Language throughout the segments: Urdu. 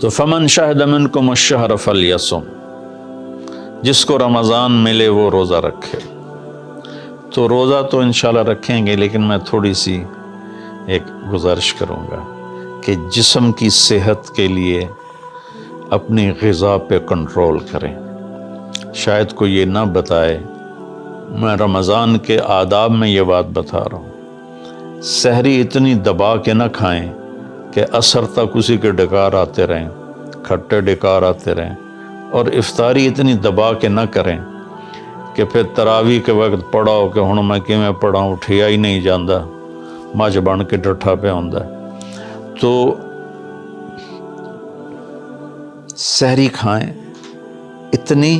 تو فمن شہد منکم الشہر فلیصم، جس کو رمضان ملے وہ روزہ رکھے۔ تو روزہ تو انشاءاللہ رکھیں گے، لیکن میں تھوڑی سی ایک گزارش کروں گا کہ جسم کی صحت کے لیے اپنی غذا پہ کنٹرول کریں۔ شاید کوئی یہ نہ بتائے، میں رمضان کے آداب میں یہ بات بتا رہا ہوں، سحری اتنی دبا کے نہ کھائیں کہ عصر تک اسی کے ڈکار آتے رہیں، کھٹے ڈکار آتے رہیں، اور افطاری اتنی دبا کے نہ کریں کہ پھر تراویح کے وقت پڑھاؤ کہ ہن میں کیویں پڑھاؤں، اٹھیا ہی نہیں جاندا، مجھ بن کے ڈٹھا پہ ہوندا ہے۔ تو سحری کھائیں اتنی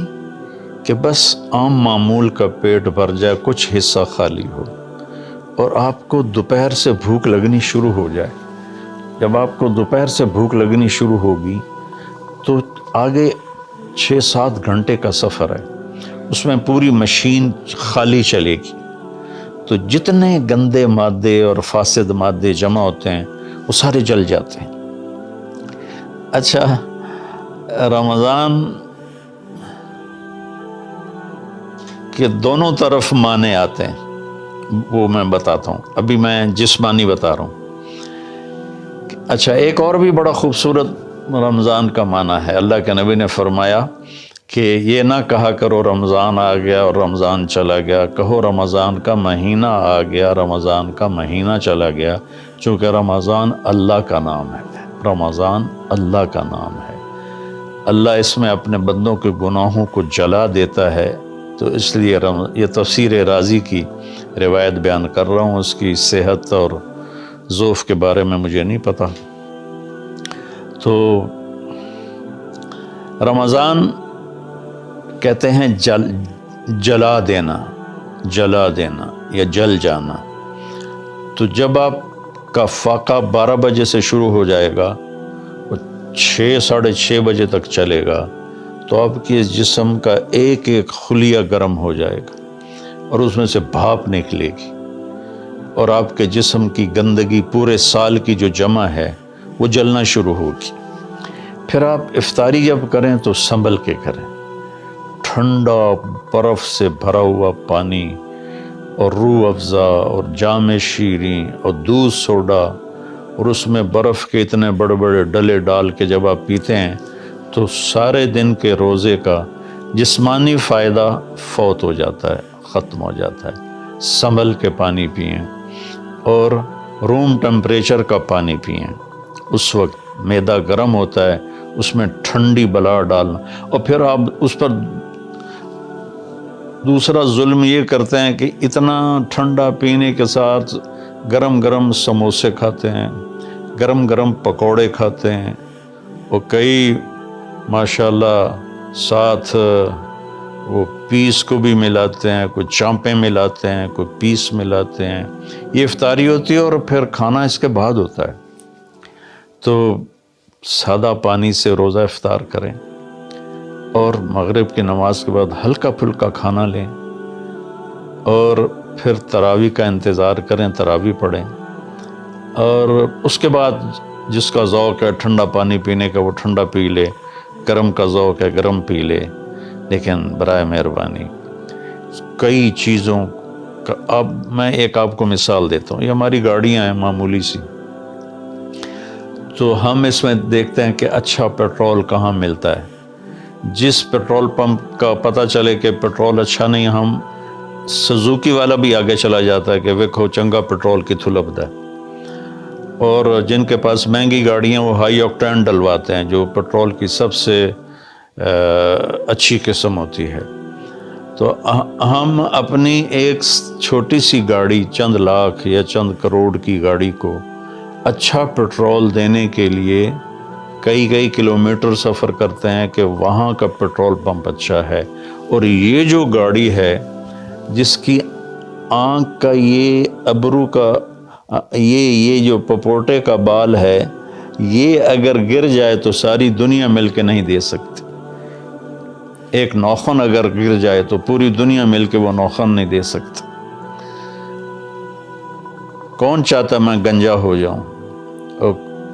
کہ بس عام معمول کا پیٹ بھر جائے، کچھ حصہ خالی ہو، اور آپ کو دوپہر سے بھوک لگنی شروع ہو جائے۔ جب آپ کو دوپہر سے بھوک لگنی شروع ہوگی تو آگے 6-7 گھنٹے کا سفر ہے، اس میں پوری مشین خالی چلے گی، تو جتنے گندے مادے اور فاسد مادے جمع ہوتے ہیں وہ سارے جل جاتے ہیں۔ اچھا، رمضان کے دونوں طرف معنی آتے ہیں، وہ میں بتاتا ہوں، ابھی میں جسمانی بتا رہا ہوں۔ اچھا، ایک اور بھی بڑا خوبصورت رمضان کا معنی ہے۔ اللہ کے نبی نے فرمایا کہ یہ نہ کہا کرو رمضان آ گیا اور رمضان چلا گیا، کہو رمضان کا مہینہ آ گیا، رمضان کا مہینہ چلا گیا، چونکہ رمضان اللہ کا نام ہے، رمضان اللہ کا نام ہے۔ اللہ اس میں اپنے بندوں کے گناہوں کو جلا دیتا ہے، تو اس لیے یہ تفسیر رازی کی روایت بیان کر رہا ہوں، اس کی صحت اور ضعف کے بارے میں مجھے نہیں پتا۔ تو رمضان کہتے ہیں جلا دینا، جلا دینا یا جل جانا۔ تو جب آپ کا فاقہ 12 بجے سے شروع ہو جائے گا، وہ 6-6:30 بجے تک چلے گا، تو آپ کے جسم کا ایک ایک خلیہ گرم ہو جائے گا اور اس میں سے بھاپ نکلے گی، اور آپ کے جسم کی گندگی پورے سال کی جو جمع ہے وہ جلنا شروع ہوگی۔ پھر آپ افطاری جب کریں تو سنبھل کے کریں، ٹھنڈا برف سے بھرا ہوا پانی اور روح افزا اور جام شیریں اور دودھ سوڈا، اور اس میں برف کے اتنے بڑے بڑے ڈلے ڈال کے جب آپ پیتے ہیں تو سارے دن کے روزے کا جسمانی فائدہ فوت ہو جاتا ہے، ختم ہو جاتا ہے۔ سنبھل کے پانی پئیں اور روم ٹمپریچر کا پانی پئیں۔ اس وقت معدہ گرم ہوتا ہے، اس میں ٹھنڈی بلا ڈالنا، اور پھر آپ اس پر دوسرا ظلم یہ کرتے ہیں کہ اتنا ٹھنڈا پینے کے ساتھ گرم گرم سموسے کھاتے ہیں، گرم گرم پکوڑے کھاتے ہیں، اور کئی ماشاءاللہ ساتھ وہ پیس کو بھی ملاتے ہیں، کوئی چانپیں ملاتے ہیں، کوئی پیس ملاتے ہیں۔ یہ افطاری ہوتی ہے اور پھر کھانا اس کے بعد ہوتا ہے۔ تو سادہ پانی سے روزہ افطار کریں، اور مغرب کی نماز کے بعد ہلکا پھلکا کھانا لیں، اور پھر تراویح کا انتظار کریں، تراویح پڑھیں، اور اس کے بعد جس کا ذوق ہے ٹھنڈا پانی پینے کا وہ ٹھنڈا پی لے، گرم کا ذوق ہے گرم پی لے، لیکن برائے مہربانی کئی چیزوں کا، اب میں ایک آپ کو مثال دیتا ہوں۔ یہ ہماری گاڑیاں ہیں معمولی سی، تو ہم اس میں دیکھتے ہیں کہ اچھا پیٹرول کہاں ملتا ہے۔ جس پیٹرول پمپ کا پتہ چلے کہ پیٹرول اچھا نہیں، ہم سزوکی والا بھی آگے چلا جاتا ہے کہ ویکھو چنگا پیٹرول کتھوں لبدا ہے، اور جن کے پاس مہنگی گاڑیاں وہ ہائی آکٹین ڈلواتے ہیں، جو پیٹرول کی سب سے اچھی قسم ہوتی ہے۔ تو ہم اپنی ایک چھوٹی سی گاڑی، چند لاکھ یا چند کروڑ کی گاڑی کو اچھا پیٹرول دینے کے لیے کئی کلومیٹر سفر کرتے ہیں کہ وہاں کا پیٹرول پمپ اچھا ہے، اور یہ جو گاڑی ہے جس کی آنکھ کا یہ ابرو کا یہ جو پپوٹے کا بال ہے، یہ اگر گر جائے تو ساری دنیا مل کے نہیں دے سکتی۔ ایک نوخن اگر گر جائے تو پوری دنیا مل کے وہ نوخن نہیں دے سکتی۔ کون چاہتا میں گنجا ہو جاؤں؟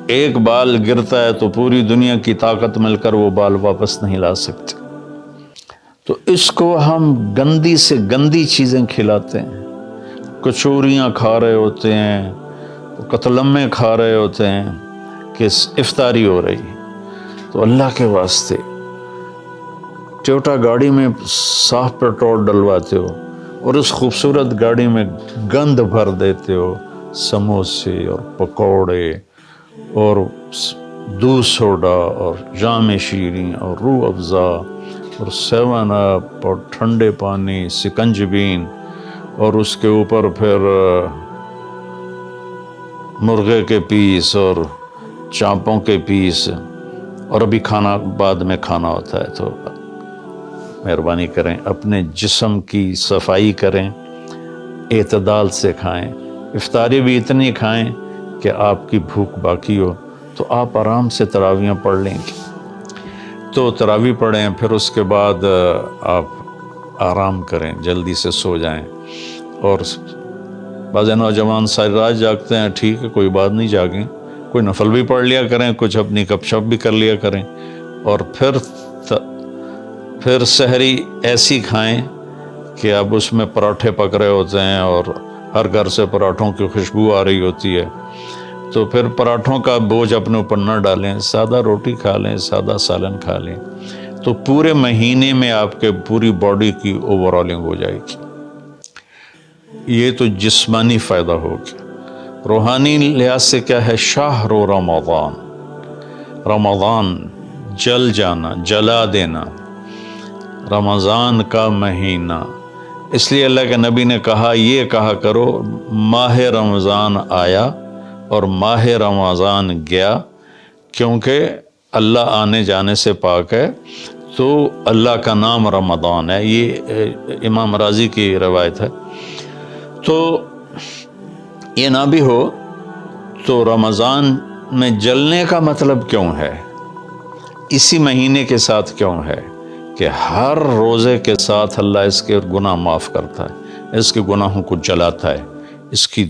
ایک بال گرتا ہے تو پوری دنیا کی طاقت مل کر وہ بال واپس نہیں لا سکتے۔ تو اس کو ہم گندی سے گندی چیزیں کھلاتے ہیں، کچوریاں کھا رہے ہوتے ہیں، قتلمے کھا رہے ہوتے ہیں کہ افطاری ہو رہی ہے۔ تو اللہ کے واسطے ٹویوٹا گاڑی میں صاف پیٹرول ڈلواتے ہو اور اس خوبصورت گاڑی میں گند بھر دیتے ہو، سموسے اور پکوڑے اور دودھ سوڈا اور جام شیریں اور روح افزا اور 7 اپ اور ٹھنڈے پانی، سکنجبین، اور اس کے اوپر پھر مرغے کے پیس اور چانپوں کے پیس، اور ابھی کھانا بعد میں کھانا ہوتا ہے۔ تو مہربانی کریں، اپنے جسم کی صفائی کریں، اعتدال سے کھائیں، افطاری بھی اتنی کھائیں کہ آپ کی بھوک باقی ہو۔ تو آپ آرام سے تراویحیں پڑھ لیں گے، تو تراویح پڑھیں، پھر اس کے بعد آپ آرام کریں، جلدی سے سو جائیں۔ اور بعض نوجوان ساری رات جاگتے ہیں، ٹھیک ہے، کوئی بات نہیں، جاگیں، کوئی نفل بھی پڑھ لیا کریں، کچھ اپنی گپ شپ بھی کر لیا کریں، اور پھر سحری ایسی کھائیں کہ اب اس میں پراٹھے پک رہے ہوتے ہیں اور ہر گھر سے پراٹھوں کی خوشبو آ رہی ہوتی ہے، تو پھر پراٹھوں کا بوجھ اپنے اوپر نہ ڈالیں، سادہ روٹی کھا لیں، سادہ سالن کھا لیں، تو پورے مہینے میں آپ کے پوری باڈی کی اوور آلنگ ہو جائے گی۔ یہ تو جسمانی فائدہ ہوگا۔ روحانی لحاظ سے کیا ہے؟ شہر رمضان، رمضان جل جانا، جلا دینا، رمضان کا مہینہ۔ اس لیے اللہ کے نبی نے کہا، یہ کہا کرو، ماہ رمضان آیا اور ماہ رمضان گیا، کیونکہ اللہ آنے جانے سے پاک ہے، تو اللہ کا نام رمضان ہے۔ یہ امام راضی کی روایت ہے۔ تو یہ نہ بھی ہو تو رمضان میں جلنے کا مطلب کیوں ہے؟ اسی مہینے کے ساتھ کیوں ہے کہ ہر روزے کے ساتھ اللہ اس کے گناہ معاف کرتا ہے، اس کے گناہوں کو جلاتا ہے، اس کی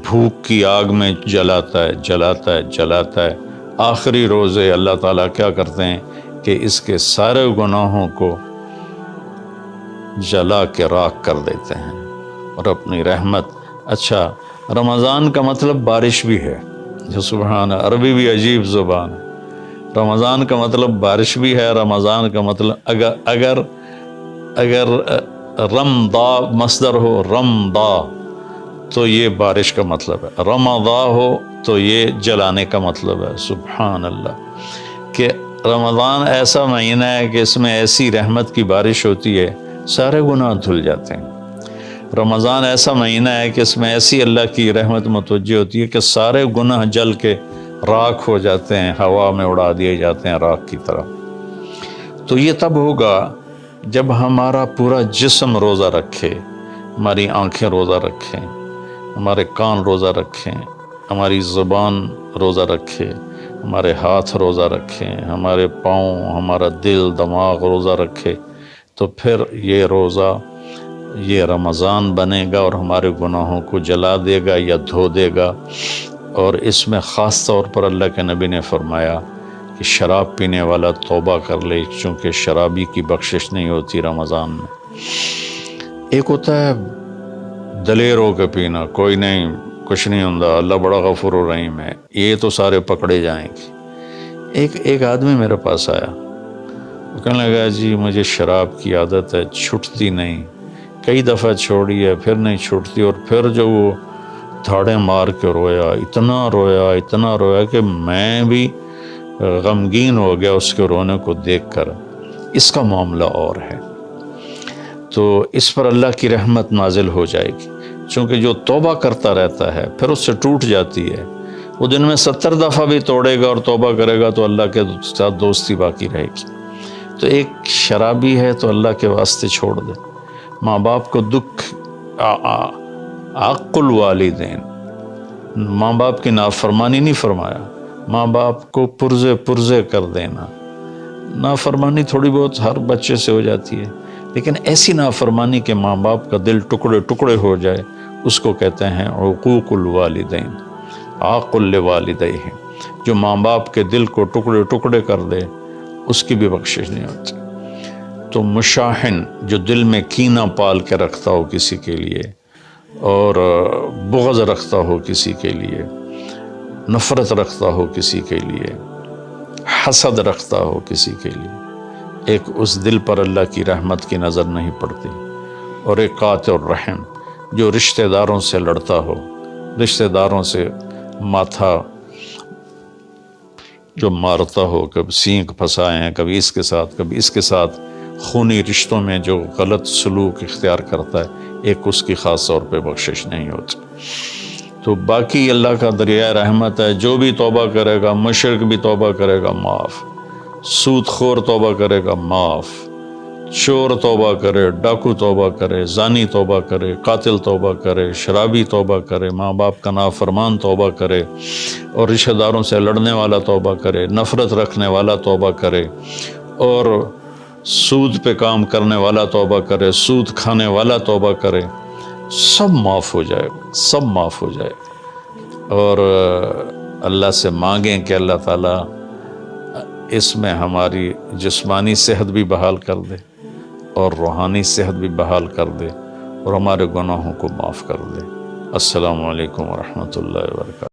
بھوک کی آگ میں جلاتا ہے، جلاتا ہے، جلاتا ہے۔ آخری روزے اللہ تعالیٰ کیا کرتے ہیں کہ اس کے سارے گناہوں کو جلا کے راکھ کر دیتے ہیں اور اپنی رحمت۔ اچھا، رمضان کا مطلب بارش بھی ہے، جو سبحان، عربی بھی عجیب زبان ہے۔ رمضان کا مطلب بارش بھی ہے، رمضان کا مطلب اگر رمضا مصدر ہو، رمضا، تو یہ بارش کا مطلب ہے، رمضا ہو تو یہ جلانے کا مطلب ہے۔ سبحان اللہ، کہ رمضان ایسا مہینہ ہے کہ اس میں ایسی رحمت کی بارش ہوتی ہے، سارے گناہ دھل جاتے ہیں۔ رمضان ایسا مہینہ ہے کہ اس میں ایسی اللہ کی رحمت متوجہ ہوتی ہے کہ سارے گناہ جل کے راکھ ہو جاتے ہیں، ہوا میں اڑا دیے جاتے ہیں راکھ کی طرح۔ تو یہ تب ہوگا جب ہمارا پورا جسم روزہ رکھے، ہماری آنکھیں روزہ رکھیں، ہمارے کان روزہ رکھیں، ہماری زبان روزہ رکھے، ہمارے ہاتھ روزہ رکھیں، ہمارے پاؤں، ہمارا دل، دماغ روزہ رکھے، تو پھر یہ روزہ، یہ رمضان بنے گا اور ہمارے گناہوں کو جلا دے گا یا دھو دے گا۔ اور اس میں خاص طور پر اللہ کے نبی نے فرمایا کہ شراب پینے والا توبہ کر لے، چونکہ شرابی کی بخشش نہیں ہوتی رمضان میں۔ ایک ہوتا ہے دلیر ہو کے پینا، کوئی نہیں، کچھ نہیں ہوتا، اللہ بڑا غفور و رحیم ہے، یہ تو سارے پکڑے جائیں گے۔ ایک آدمی میرے پاس آیا، وہ کہنے لگا، جی مجھے شراب کی عادت ہے، چھٹتی نہیں، کئی دفعہ چھوڑی ہے، پھر نہیں چھوٹتی، اور پھر جو وہ دھاڑیں مار کے رویا، اتنا رویا کہ میں بھی غمگین ہو گیا اس کے رونے کو دیکھ کر۔ اس کا معاملہ اور ہے، تو اس پر اللہ کی رحمت نازل ہو جائے گی، چونکہ جو توبہ کرتا رہتا ہے پھر اس سے ٹوٹ جاتی ہے، وہ دن میں 70 دفعہ بھی توڑے گا اور توبہ کرے گا تو اللہ کے ساتھ دوستی باقی رہے گی۔ تو ایک شرابی ہے تو اللہ کے واسطے چھوڑ دے۔ ماں باپ کو دکھ، عق الوالدین، ماں باپ کی نافرمانی نہیں فرمایا، ماں باپ کو پرزے کر دینا۔ نافرمانی تھوڑی بہت ہر بچے سے ہو جاتی ہے، لیکن ایسی نافرمانی کہ ماں باپ کا دل ٹکڑے ٹکڑے ہو جائے، اس کو کہتے ہیں عقوق الوالدین، عاق لوالدیہ۔ جو ماں باپ کے دل کو ٹکڑے ٹکڑے کر دے اس کی بھی بخشش نہیں ہوتی۔ تو مشاحن جو دل میں کینہ پال کے رکھتا ہو کسی کے لیے، اور بغض رکھتا ہو کسی کے لیے، نفرت رکھتا ہو کسی کے لیے، حسد رکھتا ہو کسی کے لیے، ایک اس دل پر اللہ کی رحمت کی نظر نہیں پڑتی۔ اور ایک قاطع الرحم جو رشتہ داروں سے لڑتا ہو، رشتہ داروں سے ماتھا جو مارتا ہو، کبھی سینگ پھنسائے ہیں، کبھی اس کے ساتھ کبھی اس کے ساتھ، خونی رشتوں میں جو غلط سلوک اختیار کرتا ہے، ایک اس کی خاص طور پہ بخشش نہیں ہوتی۔ تو باقی اللہ کا دریائے رحمت ہے، جو بھی توبہ کرے گا، مشرک بھی توبہ کرے گا معاف، سود خور توبہ کرے گا معاف، چور توبہ کرے، ڈاکو توبہ کرے، زانی توبہ کرے، قاتل توبہ کرے، شرابی توبہ کرے، ماں باپ کا نافرمان توبہ کرے، اور رشتہ داروں سے لڑنے والا توبہ کرے، نفرت رکھنے والا توبہ کرے، اور سود پہ کام کرنے والا توبہ کرے، سود کھانے والا توبہ کرے، سب معاف ہو جائے گا، سب معاف ہو جائے گا۔ اور اللہ سے مانگیں کہ اللہ تعالیٰ اس میں ہماری جسمانی صحت بھی بحال کر دے اور روحانی صحت بھی بحال کر دے، اور ہمارے گناہوں کو معاف کر دے۔ السلام علیکم ورحمۃ اللہ وبرکاتہ۔